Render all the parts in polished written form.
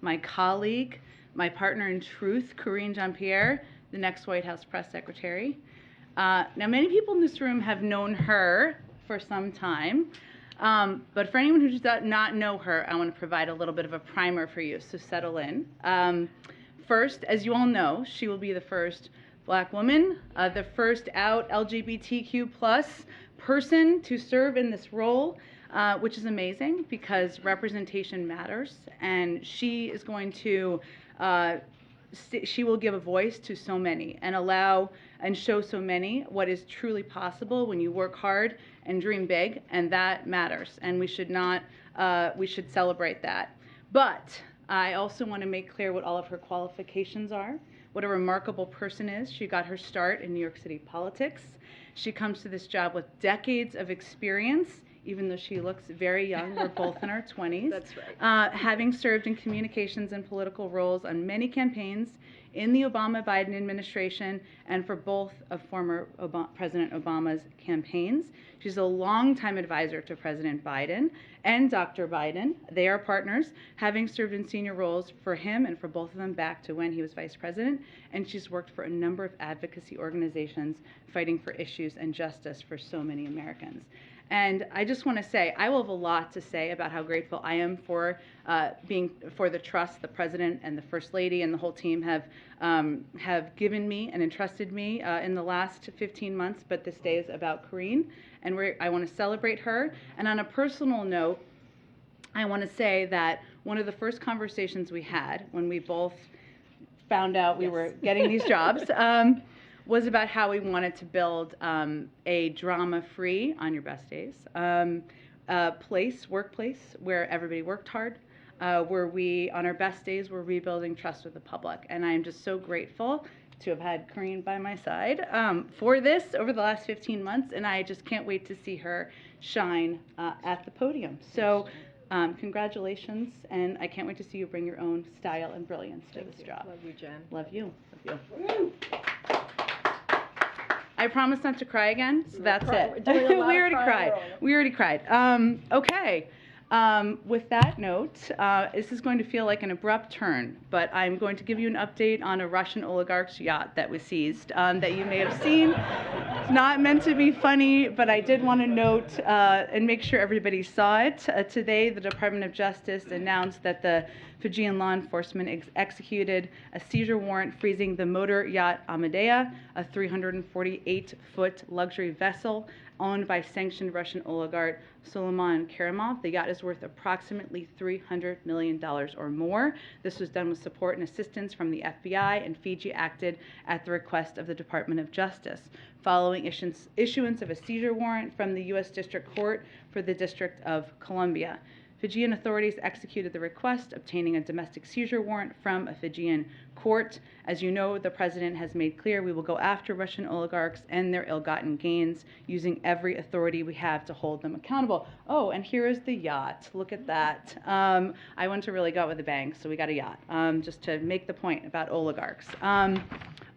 my colleague, my partner in truth, Karine Jean-Pierre, the next White House press secretary. Now, many people in this room have known her for some time, but for anyone who does not know her, I want to provide a little bit of a primer for you, so settle in. First, as you all know, she will be the first Black woman, the first out LGBTQ plus person to serve in this role, which is amazing because representation matters, and she is going to she will give a voice to so many and allow and show so many what is truly possible when you work hard and dream big, and that matters, and we should not we should celebrate that. But I also want to make clear what all of her qualifications are, what a remarkable person is. She got her start in New York City politics. She comes to this job with decades of experience, even though she looks very young. We're both in our 20s. That's right. Having served in communications and political roles on many campaigns in the Obama-Biden administration and for both of former President Obama's campaigns. She's a longtime advisor to President Biden and Dr. Biden. They are partners, having served in senior roles for him and for both of them back to when he was vice president. And she's worked for a number of advocacy organizations fighting for issues and justice for so many Americans. And I just want to say, I will have a lot to say about how grateful I am for for the trust the President and the First Lady and the whole team have given me and entrusted me in the last 15 months. But this day is about Karine, and I want to celebrate her. And on a personal note, I want to say that one of the first conversations we had when we both found out we were getting these jobs was about how we wanted to build a drama-free, on your best days, workplace where everybody worked hard, where we, on our best days, were rebuilding trust with the public. And I am just so grateful to have had Karine by my side for this over the last 15 months, and I just can't wait to see her shine at the podium. So congratulations, and I can't wait to see you bring your own style and brilliance to this job. Love you, Jen. Love you. Love you. I promise not to cry again, so that's it. We already cried. We already cried. Okay. With that note, this is going to feel like an abrupt turn, but I'm going to give you an update on a Russian oligarch's yacht that was seized that you may have seen. It's not meant to be funny, but I did want to note and make sure everybody saw it. Today, the Department of Justice announced that the Fijian law enforcement executed a seizure warrant freezing the motor yacht Amadea, a 348-foot luxury vessel owned by sanctioned Russian oligarch Suleiman Kerimov. The yacht is worth approximately $300 million or more. This was done with support and assistance from the FBI, and Fiji acted at the request of the Department of Justice. Following issuance of a seizure warrant from the U.S. District Court for the District of Columbia, Fijian authorities executed the request, obtaining a domestic seizure warrant from a Fijian court. As you know, the president has made clear we will go after Russian oligarchs and their ill-gotten gains, using every authority we have to hold them accountable. Oh, and here is the yacht. Look at that. I went to really go out with a bang, so we got a yacht, just to make the point about oligarchs.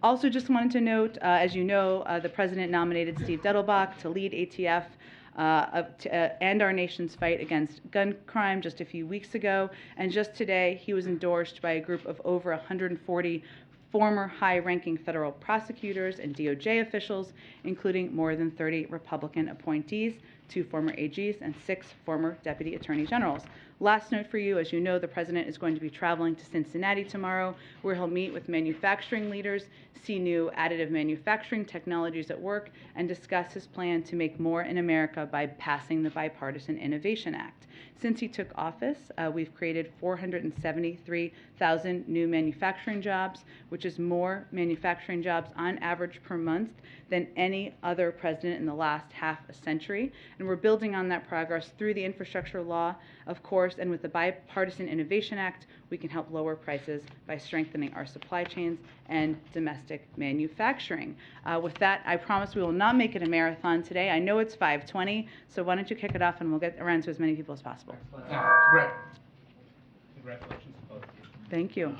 Also just wanted to note, as you know, the president nominated Steve Dettelbach to lead ATF and our nation's fight against gun crime just a few weeks ago. And just today, he was endorsed by a group of over 140 former high-ranking federal prosecutors and DOJ officials, including more than 30 Republican appointees, 2 former AGs, and 6 former deputy attorney generals. Last note for you, as you know, the president is going to be traveling to Cincinnati tomorrow, where he'll meet with manufacturing leaders, see new additive manufacturing technologies at work, and discuss his plan to make more in America by passing the Bipartisan Innovation Act. Since he took office, we've created 473,000 new manufacturing jobs, which is more manufacturing jobs on average per month than any other president in the last half a century. And we're building on that progress through the infrastructure law, of course, and with the Bipartisan Innovation Act, we can help lower prices by strengthening our supply chains and domestic manufacturing. With that, I promise we will not make it a marathon today. I know it's 5:20, so why don't you kick it off and we'll get around to as many people as possible. Congratulations to both of you. Thank you.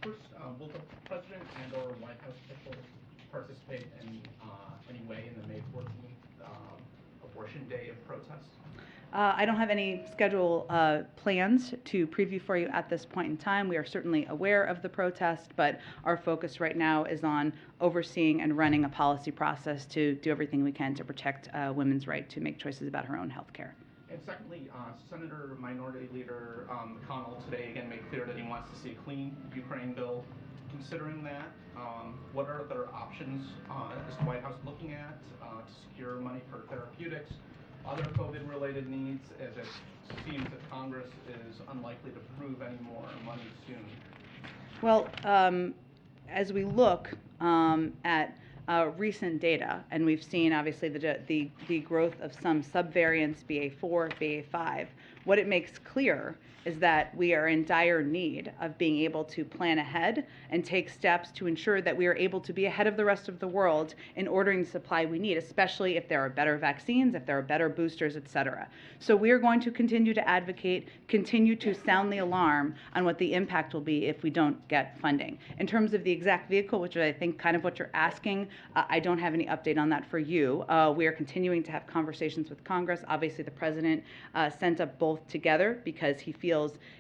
First, will the President and or White House officials participate in any way in the May 14th abortion day of protest? I don't have any schedule plans to preview for you at this point in time. We are certainly aware of the protest, but our focus right now is on overseeing and running a policy process to do everything we can to protect women's right to make choices about her own health care. And secondly, Senator Minority Leader McConnell today again made clear that he wants to see a clean Ukraine bill. Considering that, what are other options is the White House looking at to secure money for therapeutics, other COVID-related needs, as it seems that Congress is unlikely to approve any more money soon? Well, as we look at recent data, and we've seen obviously the growth of some subvariants, BA4, BA5, what it makes clear is that we are in dire need of being able to plan ahead and take steps to ensure that we are able to be ahead of the rest of the world in ordering the supply we need, especially if there are better vaccines, if there are better boosters, et cetera. So we are going to continue to advocate, continue to sound the alarm on what the impact will be if we don't get funding. In terms of the exact vehicle, which is I think kind of what you're asking, I don't have any update on that for you. We are continuing to have conversations with Congress. Obviously, the president sent up both together because he feels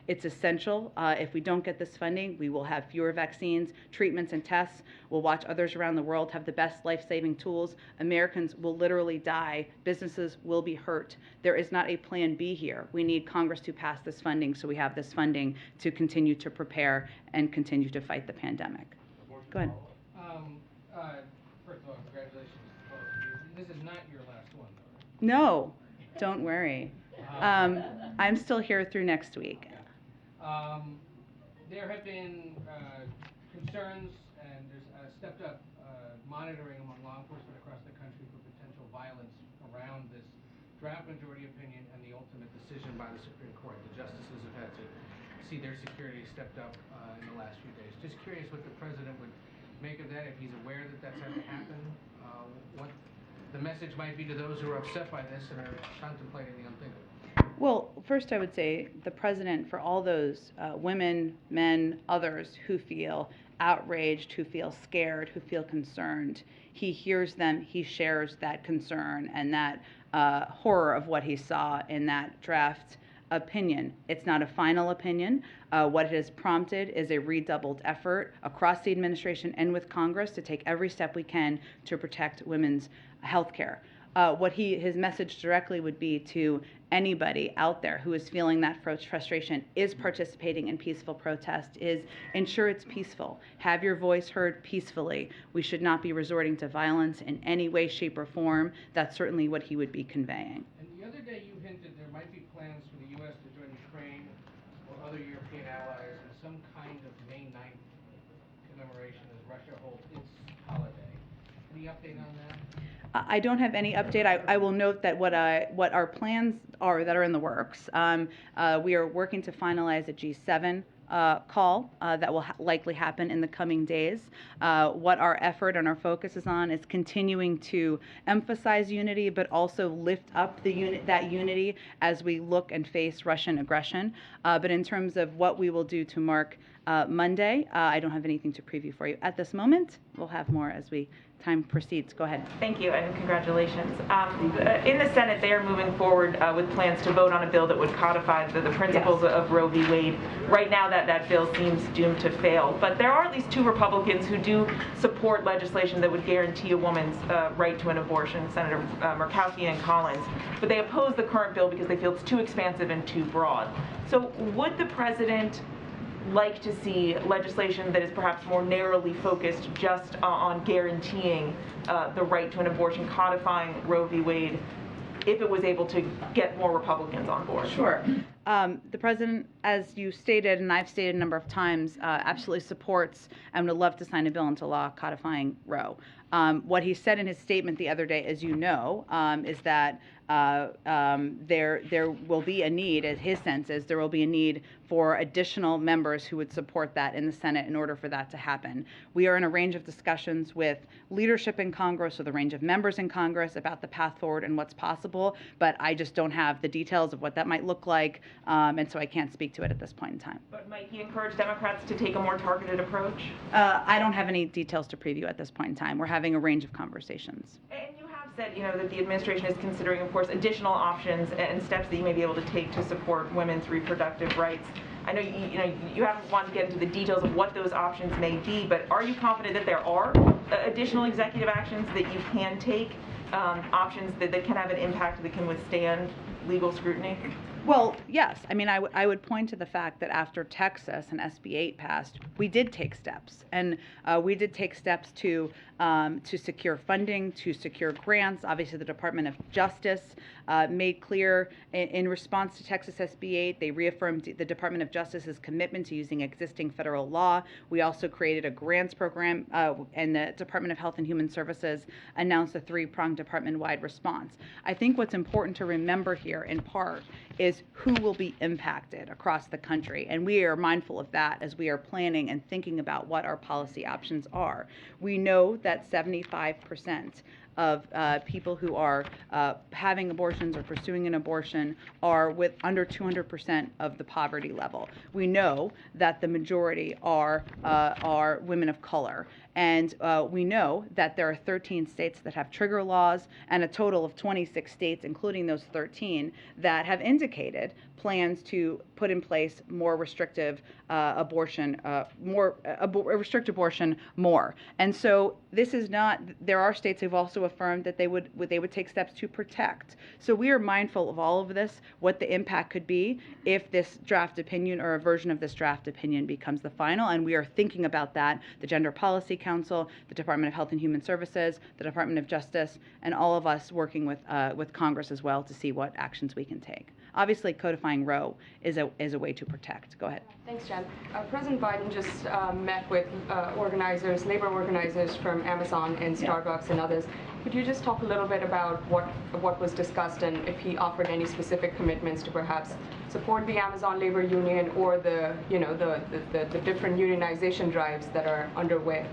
it's essential. If we don't get this funding, we will have fewer vaccines, treatments, and tests. We'll watch others around the world have the best life-saving tools. Americans will literally die. Businesses will be hurt. There is not a plan B here. We need Congress to pass this funding so we have this funding to continue to prepare and continue to fight the pandemic. Go ahead. First of all, congratulations to both of you. This is not your last one, though. No, don't worry. I'm still here through next week. There have been concerns, and there's stepped up monitoring among law enforcement across the country for potential violence around this draft majority opinion and the ultimate decision by the Supreme Court. The justices have had to see their security stepped up in the last few days. Just curious what the president would make of that, if he's aware that that's had to happen, what the message might be to those who are upset by this and are contemplating the unthinkable. Well, first I would say the president, for all those women, men, others who feel outraged, who feel scared, who feel concerned, he hears them, he shares that concern and that horror of what he saw in that draft opinion. It's not a final opinion. What it has prompted is a redoubled effort across the administration and with Congress to take every step we can to protect women's health care. His message directly would be to anybody out there who is feeling that frustration, is participating in peaceful protest, is ensure it's peaceful. Have your voice heard peacefully. We should not be resorting to violence in any way, shape, or form. That's certainly what he would be conveying. And the other day you hinted there might be plans for the U.S. to join Ukraine or other European allies in some kind of May 9th commemoration as Russia holds its holiday. Any update on that? I don't have any update. I will note that what our plans are that are in the works. We are working to finalize a G7 call that will likely happen in the coming days. What our effort and our focus is on is continuing to emphasize unity, but also lift up that unity as we look and face Russian aggression. But in terms of what we will do to mark Monday, I don't have anything to preview for you at this moment. We'll have more as time proceeds. Go ahead. Thank you, and congratulations. In the Senate, they are moving forward with plans to vote on a bill that would codify the principles of Roe v. Wade. Right now, that bill seems doomed to fail, but there are at least two Republicans who do support legislation that would guarantee a woman's right to an abortion, Senator Murkowski and Collins. But they oppose the current bill because they feel it's too expansive and too broad. So would the president like to see legislation that is perhaps more narrowly focused just on guaranteeing the right to an abortion, codifying Roe v. Wade, if it was able to get more Republicans on board? Sure. The president, as you stated, and I've stated a number of times, absolutely supports and would love to sign a bill into law codifying Roe. What he said in his statement the other day, as you know, is that there will be a need, as his sense is, there will be a need for additional members who would support that in the Senate in order for that to happen. We are in a range of discussions with leadership in Congress, with a range of members in Congress about the path forward and what's possible, but I just don't have the details of what that might look like, and so I can't speak to it at this point in time. But might he encourage Democrats to take a more targeted approach? I don't have any details to preview at this point in time. We're having a range of conversations. And you have said, that the administration is considering, of course, additional options and steps that you may be able to take to support women's reproductive rights. I know you haven't wanted to get into the details of what those options may be, but are you confident that there are additional executive actions that you can take, options that can have an impact that can withstand legal scrutiny? Well, yes. I mean, I would point to the fact that after Texas and SB 8 passed, we did take steps, and we did take steps to secure funding, to secure grants. Obviously, the Department of Justice made clear in response to Texas SB 8, they reaffirmed the Department of Justice's commitment to using existing federal law. We also created a grants program, and the Department of Health and Human Services announced a three-pronged department-wide response. I think what's important to remember here, in part, is who will be impacted across the country. And we are mindful of that as we are planning and thinking about what our policy options are. We know that 75% of people who are having abortions or pursuing an abortion are with under 200% of the poverty level. We know that the majority are women of color. And we know that there are 13 states that have trigger laws and a total of 26 states, including those 13, that have indicated plans to put in place more restrictive abortion, restrict abortion more. And so this is not, there are states who've also affirmed that they would take steps to protect. So we are mindful of all of this, what the impact could be if this draft opinion or a version of this draft opinion becomes the final, and we are thinking about that. The Gender Policy Council, the Department of Health and Human Services, the Department of Justice, and all of us working with Congress as well to see what actions we can take. Obviously, codifying Roe is a way to protect. Go ahead. Thanks, Jen. President Biden just met with organizers, labor organizers from Amazon and Starbucks and others. Could you just talk a little bit about what was discussed and if he offered any specific commitments to perhaps support the Amazon labor union or the different unionization drives that are underway?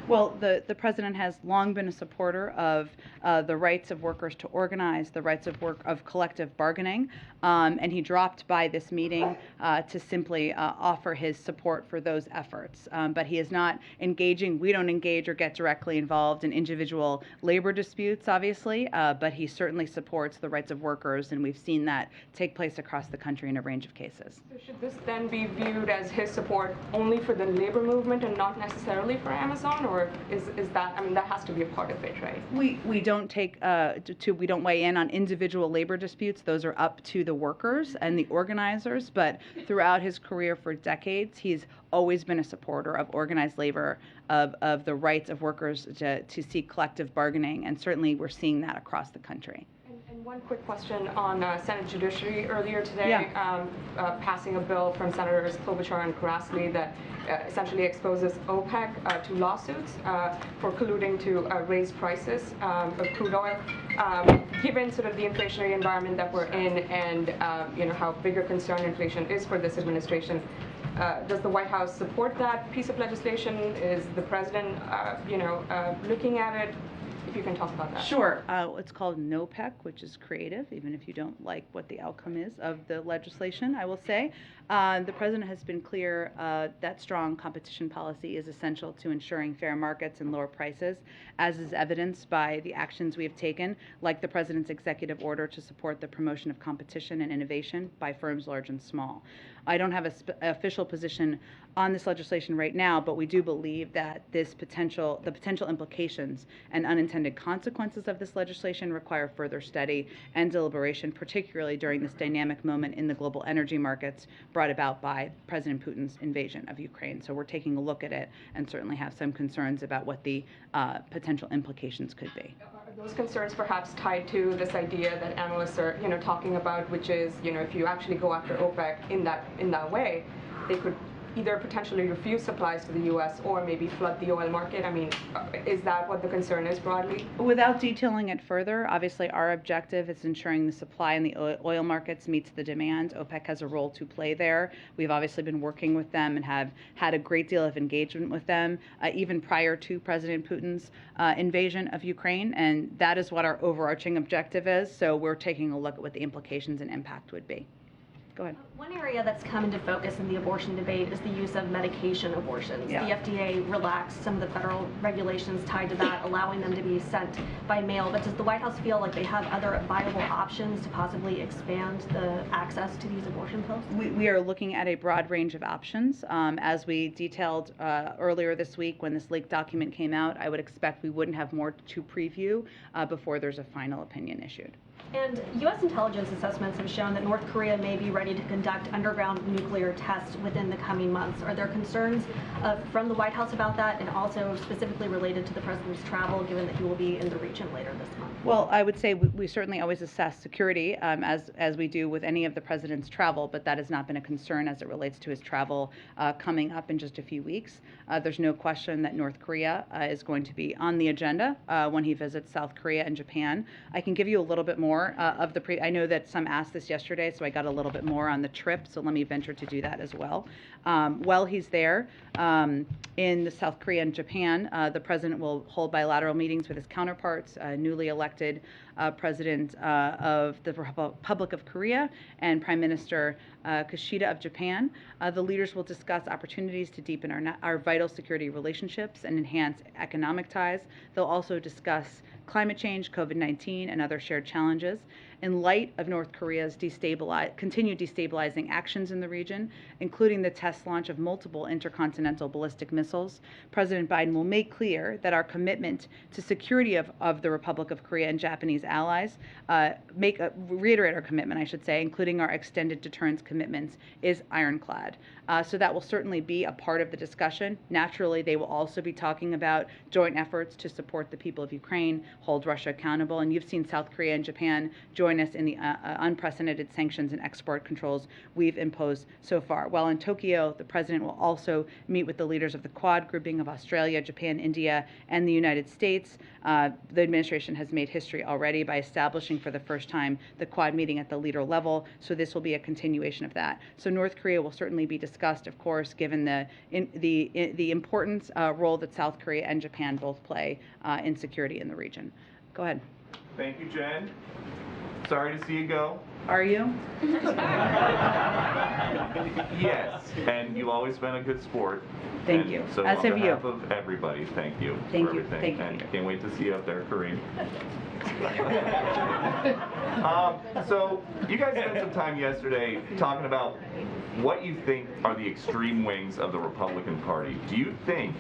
Well, the president has long been a supporter of the rights of workers to organize, the rights of collective bargaining, and he dropped by this meeting to simply offer his support for those efforts. But he is not engaging. We don't engage or get directly involved in individual labor disputes, obviously, but he certainly supports the rights of workers, and we've seen that take place across the country in a range of cases. So should this then be viewed as his support only for the labor movement and not necessarily for Amazon, or is that, I mean, that has to be a part of it, right? We don't we don't weigh in on individual labor disputes. Those are up to the workers and the organizers, but throughout his career for decades, he's always been a supporter of organized labor, of the rights of workers to seek collective bargaining, and certainly we're seeing that across the country. And one quick question on Senate Judiciary earlier today, passing a bill from Senators Klobuchar and Grassley that essentially exposes OPEC to lawsuits for colluding to raise prices of crude oil. Given sort of the inflationary environment that we're in and how big a concern inflation is for this administration, does the White House support that piece of legislation? Is the president, looking at it? If you can talk about that. Sure. It's called NOPEC, which is creative, even if you don't like what the outcome is of the legislation, I will say. The president has been clear that strong competition policy is essential to ensuring fair markets and lower prices, as is evidenced by the actions we have taken, like the president's executive order to support the promotion of competition and innovation by firms large and small. I don't have an official position on this legislation right now, but we do believe that the potential implications and unintended consequences of this legislation require further study and deliberation, particularly during this dynamic moment in the global energy markets brought about by President Putin's invasion of Ukraine. So we're taking a look at it and certainly have some concerns about what the potential implications could be. Are those concerns perhaps tied to this idea that analysts are, talking about, which is, if you actually go after OPEC in that way, they could either potentially refuse supplies to the U.S. or maybe flood the oil market? I mean, is that what the concern is broadly? Without detailing it further, obviously our objective is ensuring the supply in the oil markets meets the demand. OPEC has a role to play there. We've obviously been working with them and have had a great deal of engagement with them, even prior to President Putin's invasion of Ukraine, and that is what our overarching objective is. So we're taking a look at what the implications and impact would be. Go ahead. One area that's come into focus in the abortion debate is the use of medication abortions. Yeah. The FDA relaxed some of the federal regulations tied to that, allowing them to be sent by mail. But does the White House feel like they have other viable options to possibly expand the access to these abortion pills? We are looking at a broad range of options. As we detailed earlier this week when this leaked document came out, I would expect we wouldn't have more to preview before there's a final opinion issued. And U.S. intelligence assessments have shown that North Korea may be ready to conduct underground nuclear tests within the coming months. Are there concerns from the White House about that, and also specifically related to the president's travel, given that he will be in the region later this month? Well, I would say we certainly always assess security as we do with any of the president's travel, but that has not been a concern as it relates to his travel coming up in just a few weeks. There's no question that North Korea is going to be on the agenda when he visits South Korea and Japan. I can give you a little bit more of the I know that some asked this yesterday, so I got a little bit more on the trip, so let me venture to do that as well. While he's there in the South Korea and Japan, the president will hold bilateral meetings with his counterparts, newly elected president of the Republic of Korea and Prime Minister Kishida of Japan. The leaders will discuss opportunities to deepen our vital security relationships and enhance economic ties. They'll also discuss climate change, COVID-19, and other shared challenges. In light of North Korea's continued destabilizing actions in the region, including the test launch of multiple intercontinental ballistic missiles, President Biden will make clear that our commitment to security of the Republic of Korea and Japanese allies, reiterate our commitment, I should say, including our extended deterrence commitments, is ironclad. So that will certainly be a part of the discussion. Naturally, they will also be talking about joint efforts to support the people of Ukraine, hold Russia accountable, and you've seen South Korea and Japan join us in the unprecedented sanctions and export controls we've imposed so far. While in Tokyo, the president will also meet with the leaders of the Quad grouping of Australia, Japan, India, and the United States. The administration has made history already by establishing for the first time the Quad meeting at the leader level, so this will be a continuation of that. So North Korea will certainly be discussed, of course, given the important role that South Korea and Japan both play in security in the region. Go ahead. Thank you, Jen. Sorry to see you go. Are you? Yes, and you've always been a good sport. Thank And you. So As on have you. behalf of everybody, thank you Thank for you. everything. Thank you, And Peter. can't wait to see you up there, Karine. So you guys spent some time yesterday talking about what you think are the extreme wings of the Republican Party. Do you think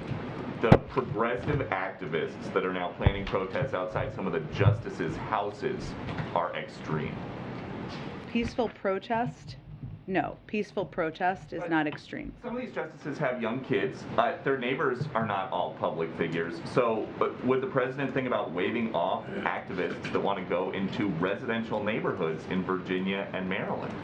the progressive activists that are now planning protests outside some of the justices' houses are extreme? Peaceful protest? No, peaceful protest is not extreme. Some of these justices have young kids. Their neighbors are not all public figures. So would the president think about waving off activists that want to go into residential neighborhoods in Virginia and Maryland?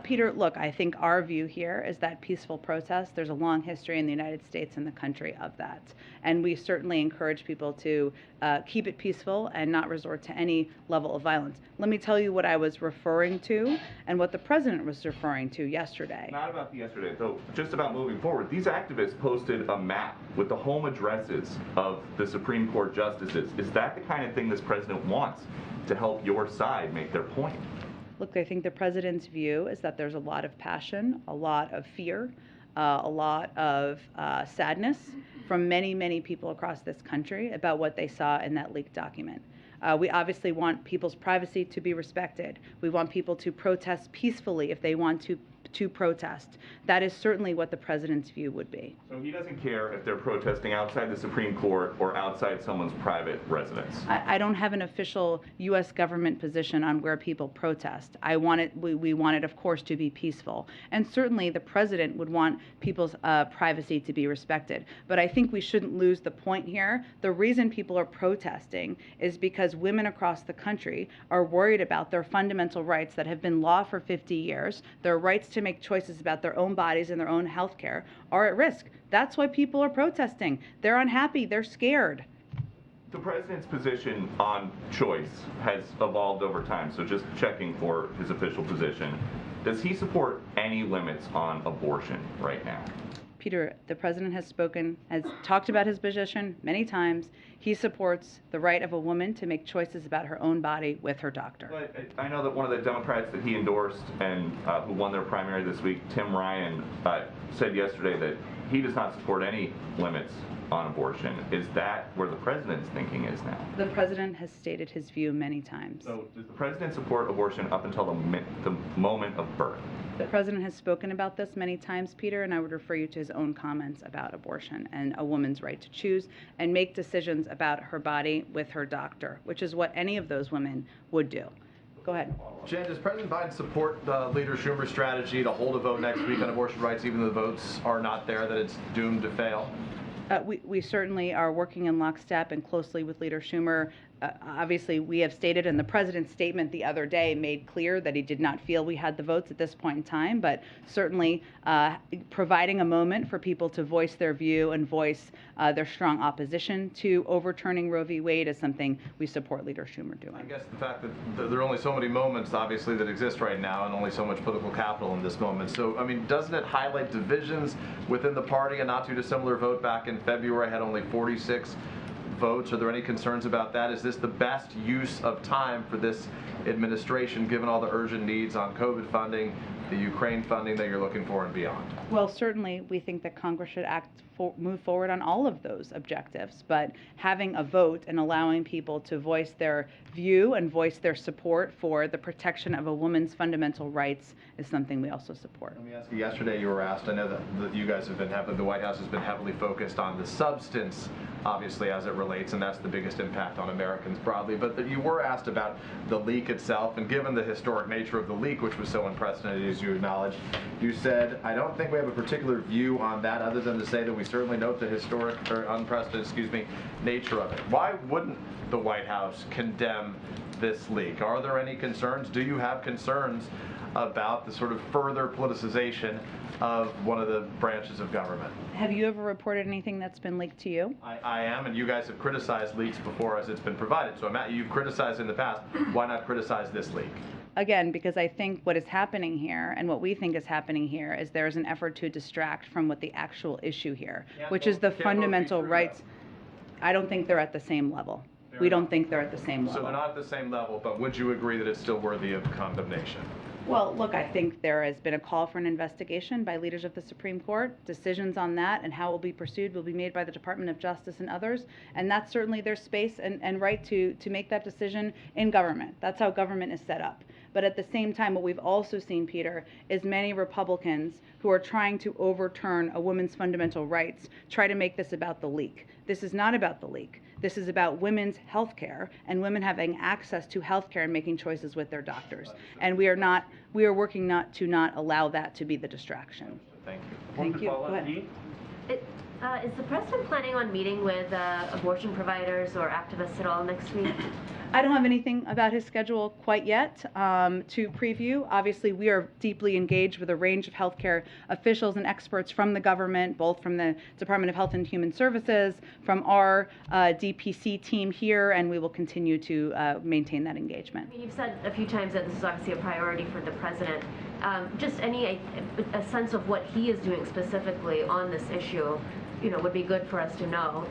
Peter, look, I think our view here is that peaceful protest, there's a long history in the United States and the country of that. And we certainly encourage people to keep it peaceful and not resort to any level of violence. Let me tell you what I was referring to and what the president was referring to yesterday. Not about the yesterday, though, just about moving forward. These activists posted a map with the home addresses of the Supreme Court justices. Is that the kind of thing this president wants to help your side make their point? Look, I think the president's view is that there's a lot of passion, a lot of fear, a lot of sadness from many, many people across this country about what they saw in that leaked document. We obviously want people's privacy to be respected. We want people to protest peacefully if they want to protest. That is certainly what the president's view would be. So he doesn't care if they're protesting outside the Supreme Court or outside someone's private residence? I don't have an official U.S. government position on where people protest. We want it, of course, to be peaceful. And certainly the president would want people's privacy to be respected. But I think we shouldn't lose the point here. The reason people are protesting is because women across the country are worried about their fundamental rights that have been law for 50 years, their rights to make choices about their own bodies and their own health care are at risk. That's why people are protesting. They're unhappy. They're scared. The president's position on choice has evolved over time, so just checking for his official position. Does he support any limits on abortion right now? Peter, the president has spoken, has talked about his position many times. He supports the right of a woman to make choices about her own body with her doctor. But I know that one of the Democrats that he endorsed and who won their primary this week, Tim Ryan, said yesterday that he does not support any limits on abortion. Is that where the president's thinking is now? The president has stated his view many times. So does the president support abortion up until the moment of birth? The president has spoken about this many times, Peter, and I would refer you to his own comments about abortion and a woman's right to choose and make decisions about her body with her doctor, which is what any of those women would do. Go ahead. Jen, does President Biden support Leader Schumer's strategy to hold a vote next week on abortion rights, even though the votes are not there, that it's doomed to fail? We certainly are working in lockstep and closely with Leader Schumer. Obviously, we have stated, and the president's statement the other day made clear that he did not feel we had the votes at this point in time, but certainly providing a moment for people to voice their view and voice their strong opposition to overturning Roe v. Wade is something we support Leader Schumer doing. I guess the fact that there are only so many moments, obviously, that exist right now, and only so much political capital in this moment. So, I mean, doesn't it highlight divisions within the party? A not too dissimilar vote back in February had only 46 votes. Are there any concerns about that? Is this the best use of time for this administration, given all the urgent needs on COVID funding, the Ukraine funding that you're looking for, and beyond? Well, certainly we think that Congress should move forward on all of those objectives, but having a vote and allowing people to voice their view and voice their support for the protection of a woman's fundamental rights is something we also support. Let me ask you, yesterday you were asked, I know that you guys have been the White House has been heavily focused on the substance, obviously, as it relates, and that's the biggest impact on Americans broadly, but that you were asked about the leak itself, and given the historic nature of the leak, which was so unprecedented, as you acknowledged, you said, I don't think we have a particular view on that other than to say that we certainly note the historic, or unprecedented, nature of it. Why wouldn't the White House condemn this leak? Are there any concerns? Do you have concerns about the sort of further politicization of one of the branches of government? Have you ever reported anything that's been leaked to you? I am, and you guys have criticized leaks before as it's been provided. So you've criticized in the past. Why not criticize this leak? Again, because I think what is happening here and what we think is happening here is there is an effort to distract from what the actual issue here, which is the fundamental rights. I don't think they're at the same level. We don't think they're at the same level. So they're not at the same level, but would you agree that it's still worthy of condemnation? Well, look, I think there has been a call for an investigation by leaders of the Supreme Court. Decisions on that and how it will be pursued will be made by the Department of Justice and others, and that's certainly their space and right to make that decision in government. That's how government is set up. But at the same time, what we've also seen, Peter, is many Republicans who are trying to overturn a woman's fundamental rights try to make this about the leak. This is not about the leak. This is about women's health care and women having access to health care and making choices with their doctors. And we are working to not allow that to be the distraction. Thank you. Thank you. Go ahead. Is the president planning on meeting with abortion providers or activists at all next week? I don't have anything about his schedule quite yet to preview. Obviously, we are deeply engaged with a range of healthcare officials and experts from the government, both from the Department of Health and Human Services, from our DPC team here, and we will continue to maintain that engagement. I mean, you've said a few times that this is obviously a priority for the president. Just a sense of what he is doing specifically on this issue, would be good for us to know,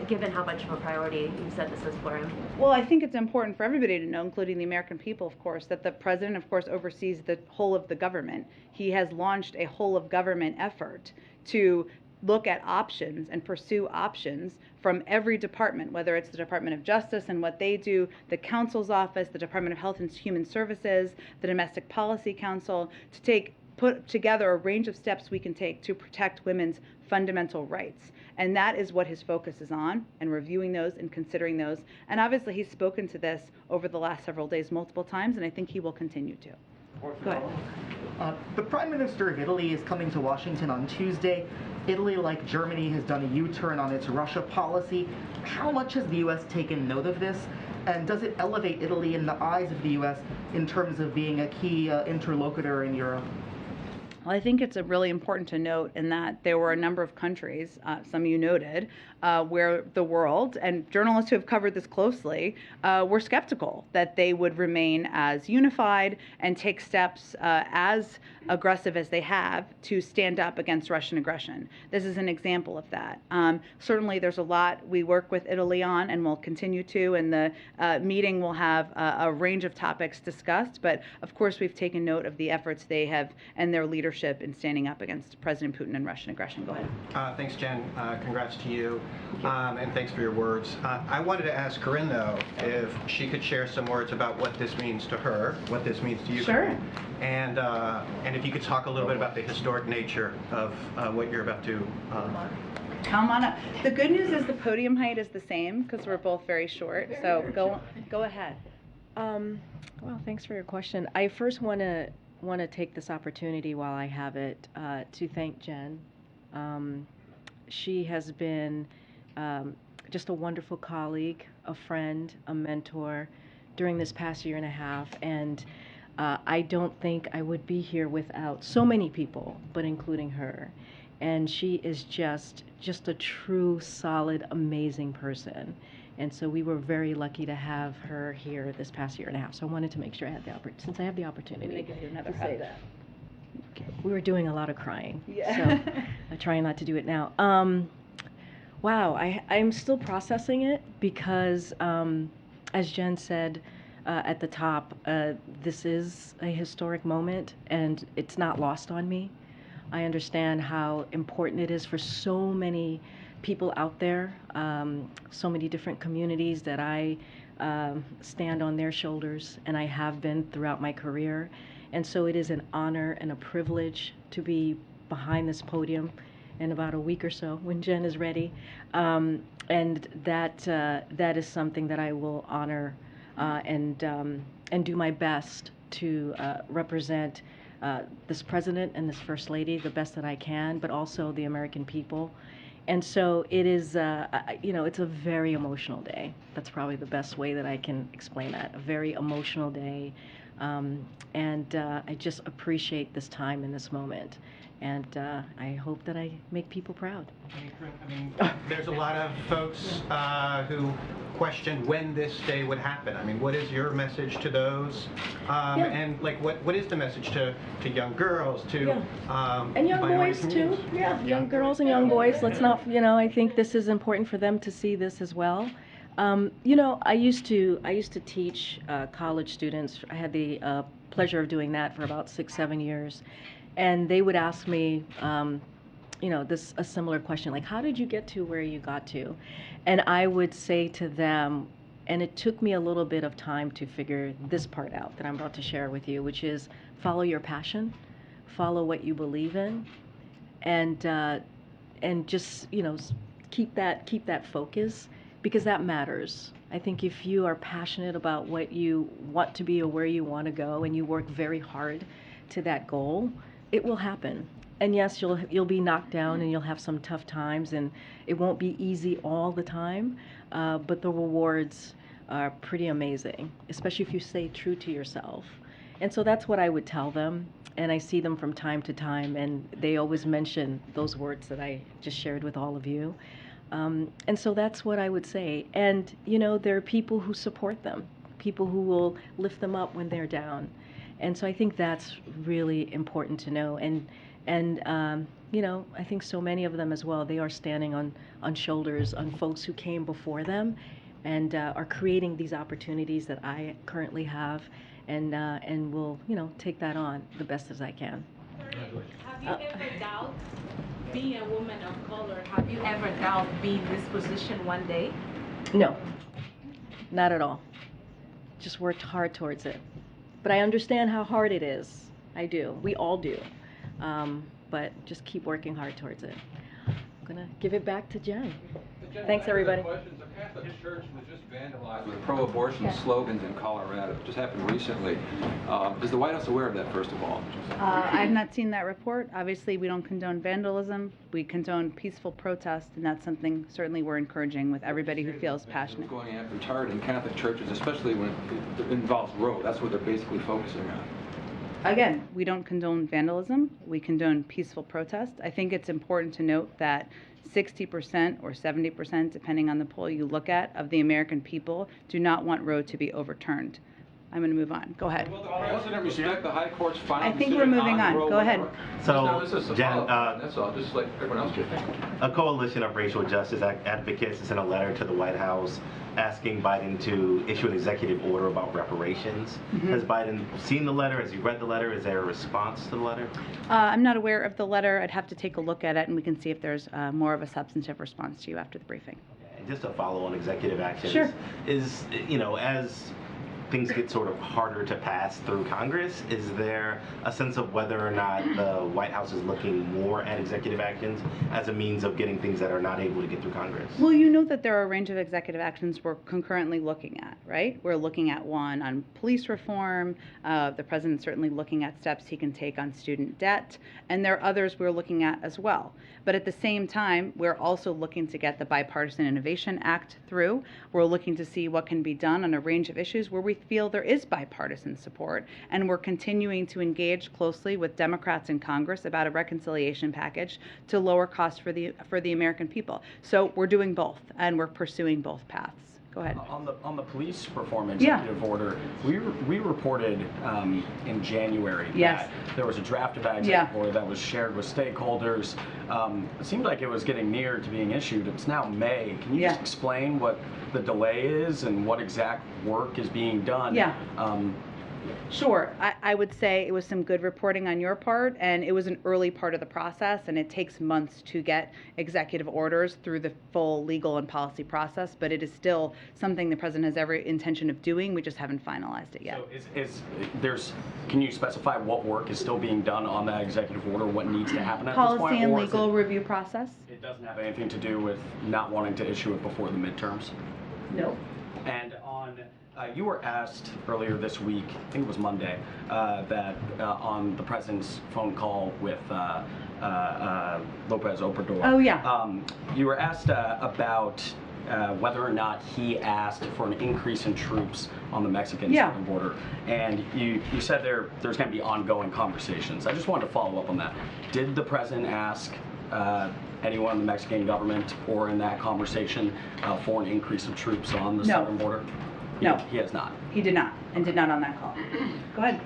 given how much of a priority you said this is for him. Well, I think it's important for everybody to know, including the American people, of course, that the president, of course, oversees the whole of the government. He has launched a whole of government effort to look at options and pursue options from every department, whether it's the Department of Justice and what they do, the counsel's office, the Department of Health and Human Services, the Domestic Policy Council, to put together a range of steps we can take to protect women's fundamental rights. And that is what his focus is on, and reviewing those and considering those. And obviously he's spoken to this over the last several days multiple times, and I think he will continue to. Go ahead. The Prime Minister of Italy is coming to Washington on Tuesday. Italy, like Germany, has done a U-turn on its Russia policy. How much has the U.S. taken note of this? And does it elevate Italy in the eyes of the U.S. in terms of being a key interlocutor in Europe? Well, I think it's really important to note in that there were a number of countries, some you noted, where the world and journalists who have covered this closely were skeptical that they would remain as unified and take steps as aggressive as they have to stand up against Russian aggression. This is an example of that. Certainly there's a lot we work with Italy on and will continue to, and the meeting will have a range of topics discussed, but of course we've taken note of the efforts they have and their leadership in standing up against President Putin and Russian aggression. Go ahead. Thanks, Jen. Congrats to you, and thanks for your words. I wanted to ask Karine, though, if she could share some words about what this means to her, what this means to you. Sure. And if you could talk a little bit about the historic nature of what you're about to. Come on up. The good news is the podium height is the same because we're both very short. So go ahead. Well, thanks for your question. I first want to take this opportunity while I have it to thank Jen. She has been just a wonderful colleague, a friend, a mentor during this past year and a half, and I don't think I would be here without so many people, but including her. And she is just a true, solid, amazing person. And so we were very lucky to have her here this past year and a half. So I wanted to make sure I had the opportunity, since I have the opportunity, give you another to say that. We were doing a lot of crying, yeah. so I'm trying not to do it now. Wow, I'm still processing it because, as Jen said at the top, this is a historic moment, and it's not lost on me. I understand how important it is for so many people out there, so many different communities that I stand on their shoulders, and I have been throughout my career. And so it is an honor and a privilege to be behind this podium in about a week or so when Jen is ready. And that is something that I will honor and do my best to represent this president and this first lady the best that I can, but also the American people. And so it is, it's a very emotional day. That's probably the best way that I can explain that. A very emotional day. And I just appreciate this time and this moment. And I hope that I make people proud. I mean, there's a lot of folks who questioned when this day would happen. I mean, what is your message to those? And like, what is the message to young girls, to and young boys too? Yeah, young girls and young boys. Let's not, I think this is important for them to see this as well. I used to teach college students. I had the pleasure of doing that for about 6-7 years, and they would ask me, a similar question, like, how did you get to where you got to? And I would say to them, and it took me a little bit of time to figure this part out that I'm about to share with you, which is follow your passion, follow what you believe in, and just keep that focus, because that matters. I think if you are passionate about what you want to be or where you want to go, and you work very hard to that goal, it will happen. And yes, you'll be knocked down, and you'll have some tough times, and it won't be easy all the time, but the rewards are pretty amazing, especially if you stay true to yourself. And so that's what I would tell them, and I see them from time to time, and they always mention those words that I just shared with all of you. And so that's what I would say. And, there are people who support them, people who will lift them up when they're down. And so I think that's really important to know. And I think so many of them as well, they are standing on shoulders on folks who came before them, and are creating these opportunities that I currently have, and will, take that on the best as I can. Have you ever doubted being a woman of color? Have you ever doubted being in this position one day? No, not at all. Just worked hard towards it. But I understand how hard it is. I do. We all do. But just keep working hard towards it. I'm going to give it back to Jen. Thanks, everybody. The Catholic Church was just vandalized with pro-abortion slogans in Colorado. It just happened recently. Is the White House aware of that, first of all? I've not seen that report. Obviously, we don't condone vandalism. We condone peaceful protest, and that's something certainly we're encouraging with everybody who feels passionate. Going after targeting Catholic churches, especially when it involves Roe. That's what they're basically focusing on. again, we don't condone vandalism. We condone peaceful protest. I think it's important to note that 60% or 70%, depending on the poll you look at, of the American people do not want Roe to be overturned. I'm going to move on. Go ahead. Will the president respect the High Court's final I think decision we're moving on. Roe Go ahead. So, this is a Jen, follow-up, that's all, just like everyone else did. a coalition of racial justice advocates sent a letter to the White House asking Biden to issue an executive order about reparations. Has Biden seen the letter? Has he read the letter? Is there a response to the letter? I'm not aware of the letter. I'd have to take a look at it, and we can see if there's more of a substantive response to you after the briefing. And just a follow on executive actions. Sure. Is, as things get sort of harder to pass through Congress, is there a sense of whether or not the White House is looking more at executive actions as a means of getting things that are not able to get through Congress? Well, you know that there are a range of executive actions we're concurrently looking at, right? We're looking at one on police reform. The president's certainly looking at steps he can take on student debt, and there are others we're looking at as well. But at the same time, we're also looking to get the Bipartisan Innovation Act through. We're looking to see what can be done on a range of issues where we feel there is bipartisan support, and we're continuing to engage closely with Democrats in Congress about a reconciliation package to lower costs for the American people. So we're doing both, and we're pursuing both paths. Go ahead. On the police reform executive order, we reported in January that there was a draft of that executive order that was shared with stakeholders. It seemed like it was getting near to being issued. It's now May. Can you just explain what the delay is and what exact work is being done? Sure. I would say it was some good reporting on your part, and it was an early part of the process, and it takes months to get executive orders through the full legal and policy process, but it is still something the president has every intention of doing. We just haven't finalized it yet. So can you specify what work is still being done on that executive order, what needs to happen at this point? Policy and legal review process. It doesn't have anything to do with not wanting to issue it before the midterms? No. And you were asked earlier this week, I think it was Monday, that on the president's phone call with Lopez Obrador. Oh, yeah. You were asked about whether or not he asked for an increase in troops on the Mexican southern border. And you said there's going to be ongoing conversations. I just wanted to follow up on that. Did the president ask anyone in the Mexican government or in that conversation for an increase of troops on the southern border? No. He has not. He did not, and did not on that call. Go ahead.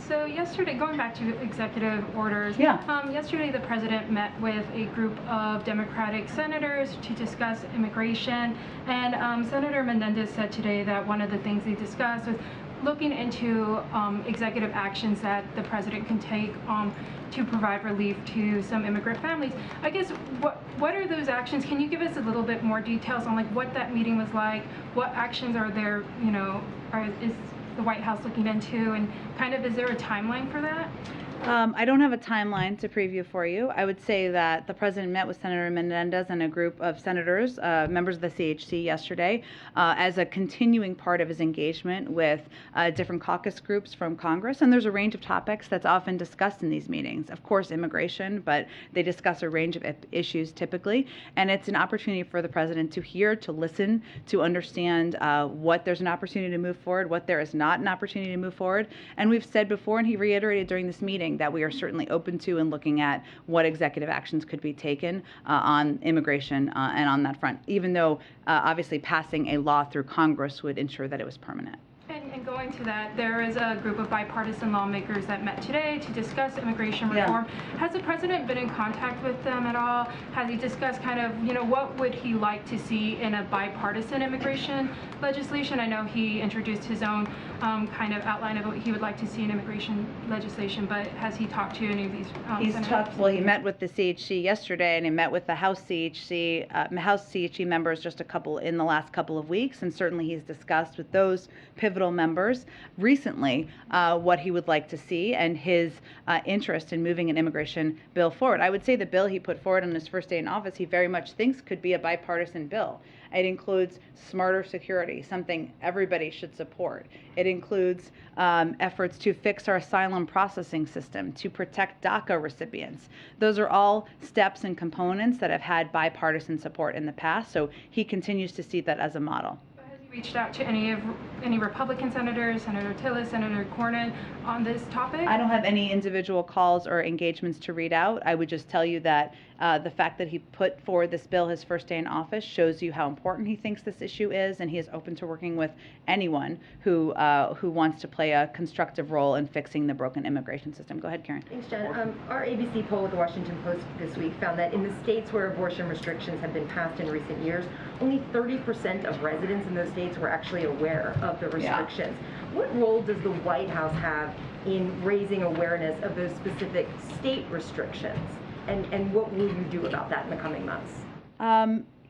So yesterday, going back to executive orders, yesterday the president met with a group of Democratic senators to discuss immigration, and Senator Menendez said today that one of the things they discussed was looking into executive actions that the president can take to provide relief to some immigrant families. I guess, what are those actions? Can you give us a little bit more details on what that meeting was like? What actions are there, is the White House looking into, and kind of, is there a timeline for that? I don't have a timeline to preview for you. I would say that the president met with Senator Menendez and a group of senators, members of the CHC yesterday, as a continuing part of his engagement with different caucus groups from Congress. And there's a range of topics that's often discussed in these meetings. Of course, immigration, but they discuss a range of issues typically. And it's an opportunity for the president to hear, to listen, to understand what there's an opportunity to move forward, what there is not an opportunity to move forward. And we've said before, and he reiterated during this meeting, that we are certainly open to and looking at what executive actions could be taken on immigration and on that front, even though obviously passing a law through Congress would ensure that it was permanent. And going to that, there is a group of bipartisan lawmakers that met today to discuss immigration reform. Has the president been in contact with them at all? Has he discussed kind of, what would he like to see in a bipartisan immigration legislation? I know he introduced his own kind of outline of what he would like to see in immigration legislation, but has he talked to any of these senators? Well, he met with the CHC yesterday, and he met with the House CHC members just in the last couple of weeks, and certainly he's discussed with those pivotal members recently what he would like to see and his interest in moving an immigration bill forward. I would say the bill he put forward on his first day in office, he very much thinks could be a bipartisan bill. It includes smarter security, something everybody should support. It includes efforts to fix our asylum processing system, to protect DACA recipients. Those are all steps and components that have had bipartisan support in the past, so he continues to see that as a model. Has he reached out to any Republican senators, Senator Tillis, Senator Cornyn, on this topic? I don't have any individual calls or engagements to read out. I would just tell you that the fact that he put forward this bill his first day in office shows you how important he thinks this issue is, and he is open to working with anyone who wants to play a constructive role in fixing the broken immigration system. Go ahead, Karen. Thanks, Jen. Our ABC poll with the Washington Post this week found that in the states where abortion restrictions have been passed in recent years, only 30% of residents in those states were actually aware of the restrictions. Yeah. What role does the White House have in raising awareness of those specific state restrictions? And what will you do about that in the coming months?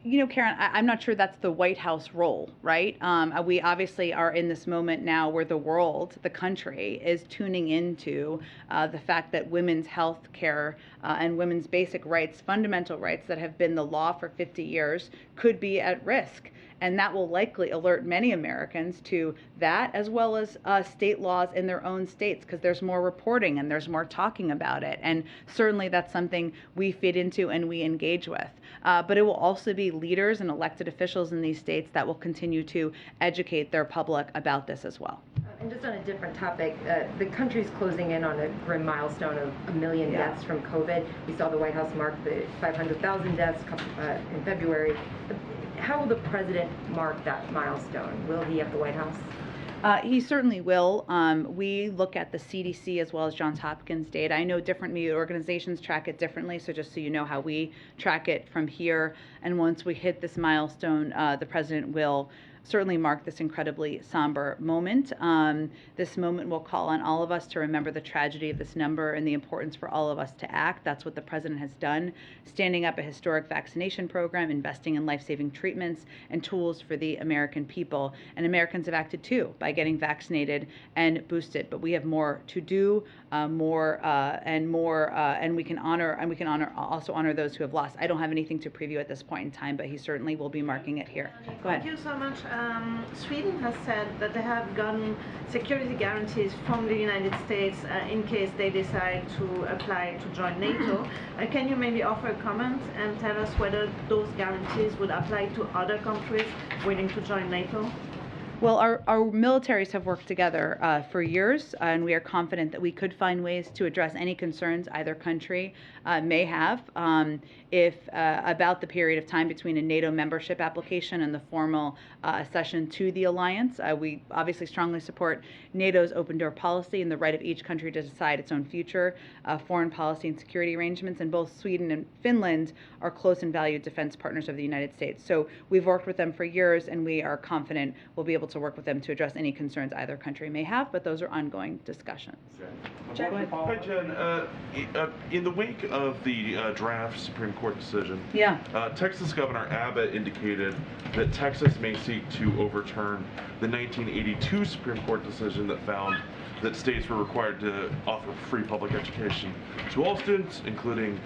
You know, Karen, I'm not sure that's the White House role, right? We obviously are in this moment now where the world, the country, is tuning into the fact that women's health care and women's basic rights, fundamental rights that have been the law for 50 years, could be at risk. And that will likely alert many Americans to that, as well as state laws in their own states, because there's more reporting and there's more talking about it. And certainly that's something we fit into and we engage with. But it will also be leaders and elected officials in these states that will continue to educate their public about this as well. And just on a different topic, the country's closing in on a grim milestone of 1 million deaths from COVID. We saw the White House mark the 500,000 deaths in February. How will the president mark that milestone? Will he at the White House? He certainly will. We look at the CDC as well as Johns Hopkins data. I know different media organizations track it differently, so just so you know how we track it from here. And once we hit this milestone, the president will certainly mark this incredibly somber moment. This moment will call on all of us to remember the tragedy of this number and the importance for all of us to act. That's what the president has done, standing up a historic vaccination program, investing in life-saving treatments and tools for the American people. And Americans have acted too by getting vaccinated and boosted. But we have more to do, and we can also honor those who have lost. I don't have anything to preview at this point in time, but he certainly will be marking it here. Go ahead. Thank you so much. Sweden has said that they have gotten security guarantees from the United States in case they decide to apply to join NATO. Can you maybe offer a comment and tell us whether those guarantees would apply to other countries willing to join NATO? Well, our militaries have worked together for years, and we are confident that we could find ways to address any concerns either country may have about the period of time between a NATO membership application and the formal accession to the alliance. We obviously strongly support NATO's open door policy and the right of each country to decide its own future, foreign policy and security arrangements, and both Sweden and Finland are close and valued defense partners of the United States. So we've worked with them for years, and we are confident we'll be able to work with them to address any concerns either country may have, but those are ongoing discussions. Hi, Jen. In the wake of the draft Supreme Court decision, Texas Governor Abbott indicated that Texas may seek to overturn the 1982 Supreme Court decision that found that states were required to offer free public education to all students, including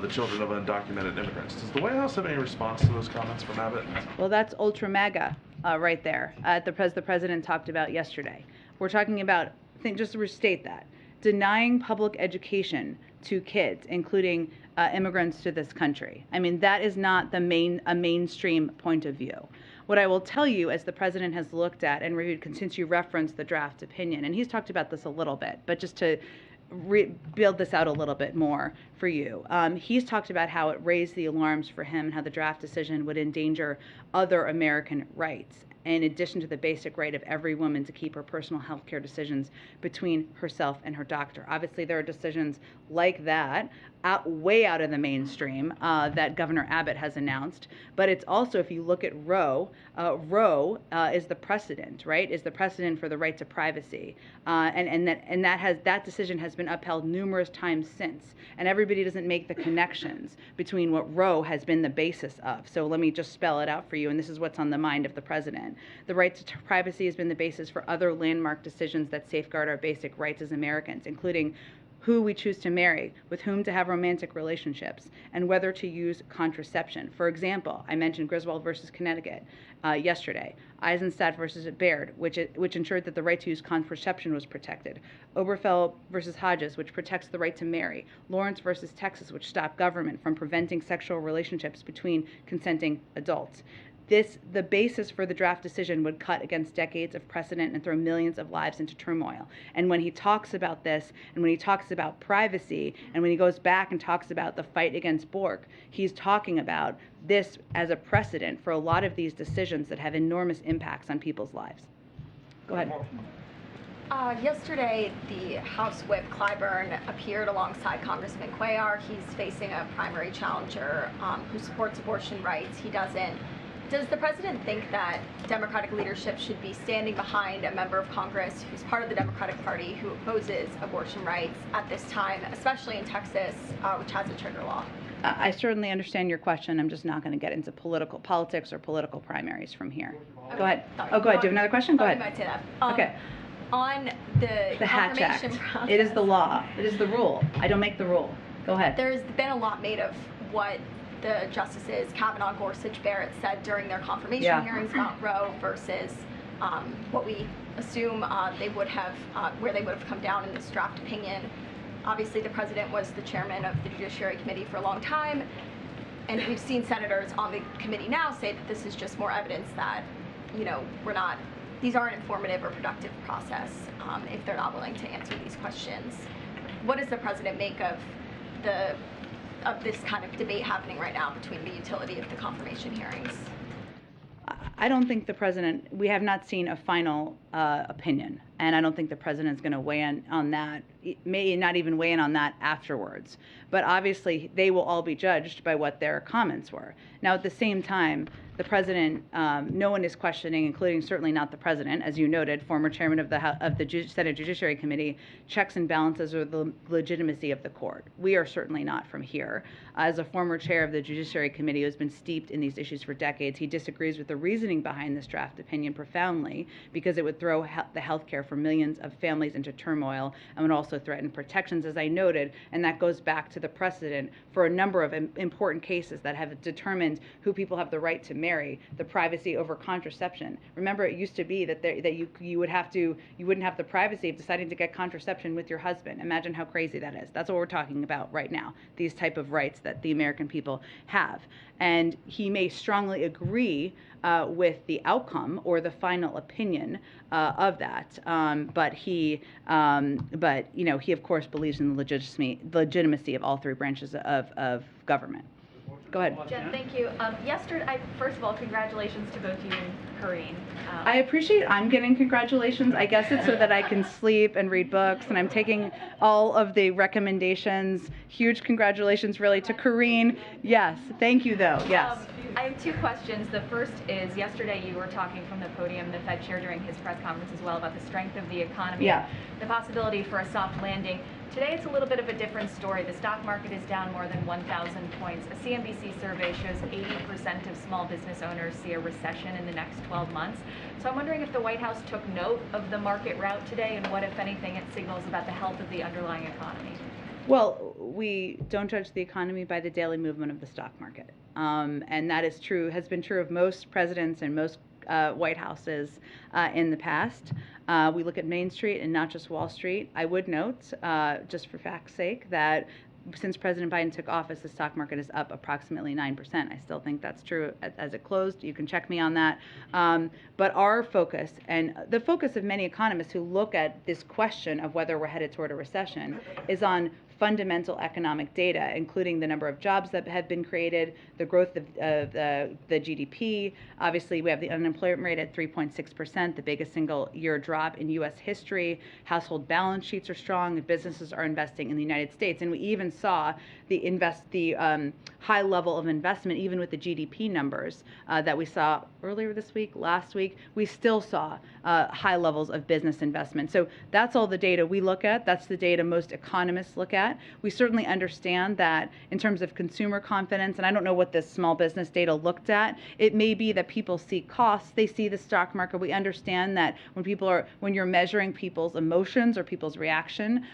the children of undocumented immigrants. Does the White House have any response to those comments from Abbott? Well, that's ultra MAGA right there. The president talked about yesterday. We're talking about, just to restate that, denying public education to kids, including immigrants to this country. I mean, that is not a mainstream point of view. What I will tell you, as the president has looked at and reviewed, since you referenced the draft opinion, and he's talked about this a little bit, but just to build this out a little bit more for you. He's talked about how it raised the alarms for him and how the draft decision would endanger other American rights, in addition to the basic right of every woman to keep her personal health care decisions between herself and her doctor. Obviously, there are decisions like that way out of the mainstream that Governor Abbott has announced. But it's also, if you look at Roe, Roe is the precedent, right? Is the precedent for the right to privacy, and that decision has been upheld numerous times since. And everybody doesn't make the connections between what Roe has been the basis of. So let me just spell it out for you, and this is what's on the mind of the president. The right to privacy has been the basis for other landmark decisions that safeguard our basic rights as Americans, including who we choose to marry, with whom to have romantic relationships, and whether to use contraception. For example, I mentioned Griswold versus Connecticut yesterday, Eisenstadt versus Baird, which ensured that the right to use contraception was protected, Oberfeld versus Hodges, which protects the right to marry, Lawrence versus Texas, which stopped government from preventing sexual relationships between consenting adults. the basis for the draft decision would cut against decades of precedent and throw millions of lives into turmoil. And when he talks about this, and when he talks about privacy, and when he goes back and talks about the fight against Bork, he's talking about this as a precedent for a lot of these decisions that have enormous impacts on people's lives. Go ahead. Yesterday, the House Whip Clyburn appeared alongside Congressman Cuellar. He's facing a primary challenger who supports abortion rights. He doesn't. Does the president think that Democratic leadership should be standing behind a member of Congress who's part of the Democratic Party who opposes abortion rights at this time, especially in Texas, which has a trigger law? I certainly understand your question. I'm just not going to get into politics or political primaries from here. Okay. Go ahead. Sorry. Oh, go ahead. Do you have another question? Go ahead. You might say that. Okay. On the Hatch Act. confirmation process. It is the law. It is the rule. I don't make the rule. Go ahead. There's been a lot made of what the justices Kavanaugh, Gorsuch, Barrett said during their confirmation hearings about Roe versus what we assume they would have, where they would have come down in this draft opinion. Obviously, the president was the chairman of the Judiciary Committee for a long time, and we've seen senators on the committee now say that this is just more evidence that, you know, these aren't informative or productive process if they're not willing to answer these questions. What does the president make of this kind of debate happening right now between the utility of the confirmation hearings? I don't think the president, we have not seen a final opinion, and I don't think the president's going to weigh in on that, may not even weigh in on that afterwards. But obviously, they will all be judged by what their comments were. Now, at the same time, the president, no one is questioning, including certainly not the president, as you noted, former chairman of the Senate Judiciary Committee, checks and balances or the legitimacy of the court. We are certainly not from here. As a former chair of the Judiciary Committee who has been steeped in these issues for decades, he disagrees with the reasoning behind this draft opinion profoundly, because it would throw the health care for millions of families into turmoil and would also threaten protections, as I noted, and that goes back to the precedent for a number of important cases that have determined who people have the right to marry, the privacy over contraception. Remember, it used to be that you wouldn't have the privacy of deciding to get contraception with your husband. Imagine how crazy that is. That's what we're talking about right now, these type of rights that the American people have. And he may strongly agree with the outcome or the final opinion of that, but he of course believes in the legitimacy of all three branches of government. Go ahead. Jen, thank you. Yesterday, first of all, congratulations to both you and Karine. I appreciate I'm getting congratulations. I guess it's so that I can sleep and read books, and I'm taking all of the recommendations. Huge congratulations, really, to Karine. Yes, thank you, though. Yes. I have two questions. The first is, yesterday you were talking from the podium, the Fed chair during his press conference as well, about the strength of the economy, the possibility for a soft landing. Today it's a little bit of a different story. The stock market is down more than 1,000 points. A CNBC survey shows 80% of small business owners see a recession in the next 12 months. So I'm wondering if the White House took note of the market rout today, and what, if anything, it signals about the health of the underlying economy. Well, we don't judge the economy by the daily movement of the stock market. And that is true, has been true of most presidents and most White Houses in the past. We look at Main Street and not just Wall Street. I would note, just for fact's sake, that since President Biden took office, the stock market is up approximately 9%. I still think that's true as it closed. You can check me on that. But our focus, and the focus of many economists who look at this question of whether we're headed toward a recession, is on fundamental economic data, including the number of jobs that have been created, the growth of the GDP. Obviously, we have the unemployment rate at 3.6%, the biggest single-year drop in U.S. history. Household balance sheets are strong, and businesses are investing in the United States. And we even saw the high level of investment, even with the GDP numbers that we saw earlier this week, last week. We still saw high levels of business investment. So that's all the data we look at. That's the data most economists look at. We certainly understand that in terms of consumer confidence, and I don't know what this small business data looked at, it may be that people see costs, they see the stock market. We understand that when you're measuring people's emotions or people's reaction,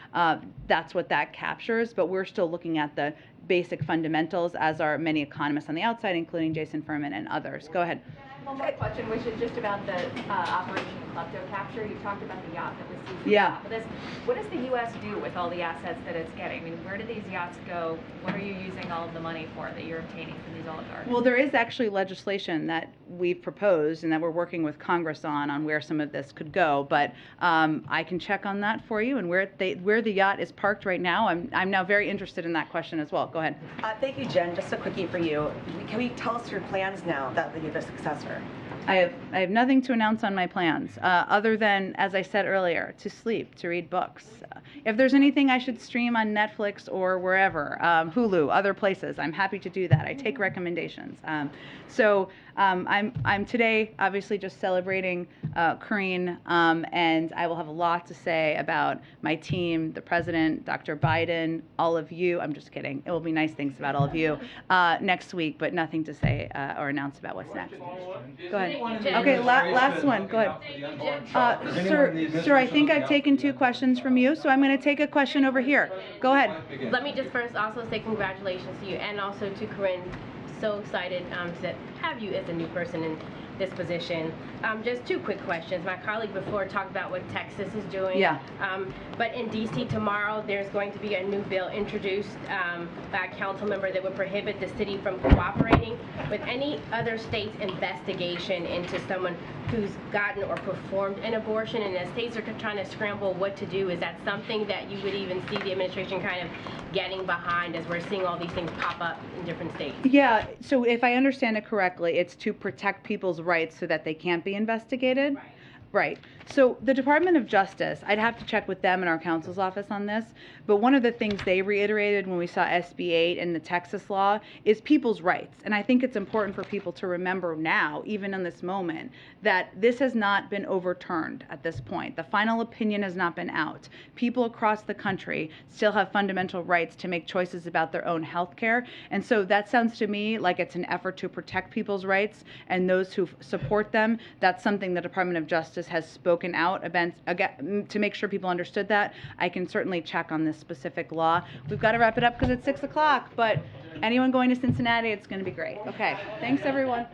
that's what that captures, but we're still looking at the basic fundamentals, as are many economists on the outside, including Jason Furman and others. Go ahead. One more question, which is just about the Operation Klepto Capture. You talked about the yacht that was seized on top of this. What does the U.S. do with all the assets that it's getting? I mean, where do these yachts go? What are you using all of the money for that you're obtaining from these oligarchs? Well, there is actually legislation that we've proposed and that we're working with Congress on where some of this could go. But I can check on that for you. And where the yacht is parked right now, I'm now very interested in that question as well. Go ahead. Thank you, Jen. Just a quickie for you. Can we tell us your plans now that you're the successor? I have nothing to announce on my plans, other than, as I said earlier, to sleep, to read books. If there's anything I should stream on Netflix or wherever, Hulu, other places, I'm happy to do that. I take recommendations. I'm today obviously just celebrating Karine, and I will have a lot to say about my team, the president, Dr. Biden, all of you. I'm just kidding. It will be nice things about all of you next week, but nothing to say or announce about what's next. Go ahead. Okay, last one. Go ahead. Sir, I think I've taken 2 questions from you, so I'm going to take a question over here. Go ahead. Let me just first also say congratulations to you and also to Karine. So excited to have you as a new person in this position. Just 2 quick questions. My colleague before talked about what Texas is doing. Yeah. But in D.C. tomorrow, there's going to be a new bill introduced by a council member that would prohibit the city from cooperating with any other state's investigation into someone who's gotten or performed an abortion. And the states are trying to scramble what to do. Is that something that you would even see the administration kind of getting behind as we're seeing all these things pop up in different states? Yeah, so if I understand it correctly, it's to protect people's rights so that they can't be investigated? Right. So the Department of Justice, I'd have to check with them in our counsel's office on this, but one of the things they reiterated when we saw SB 8 and the Texas law is people's rights. And I think it's important for people to remember now, even in this moment, that this has not been overturned at this point. The final opinion has not been out. People across the country still have fundamental rights to make choices about their own health care. And so that sounds to me like it's an effort to protect people's rights and those who support them. That's something the Department of Justice has spoken out about to make sure people understood that. I can certainly check on this specific law. We've got to wrap it up because it's 6 o'clock, but anyone going to Cincinnati, it's going to be great. Okay, thanks everyone.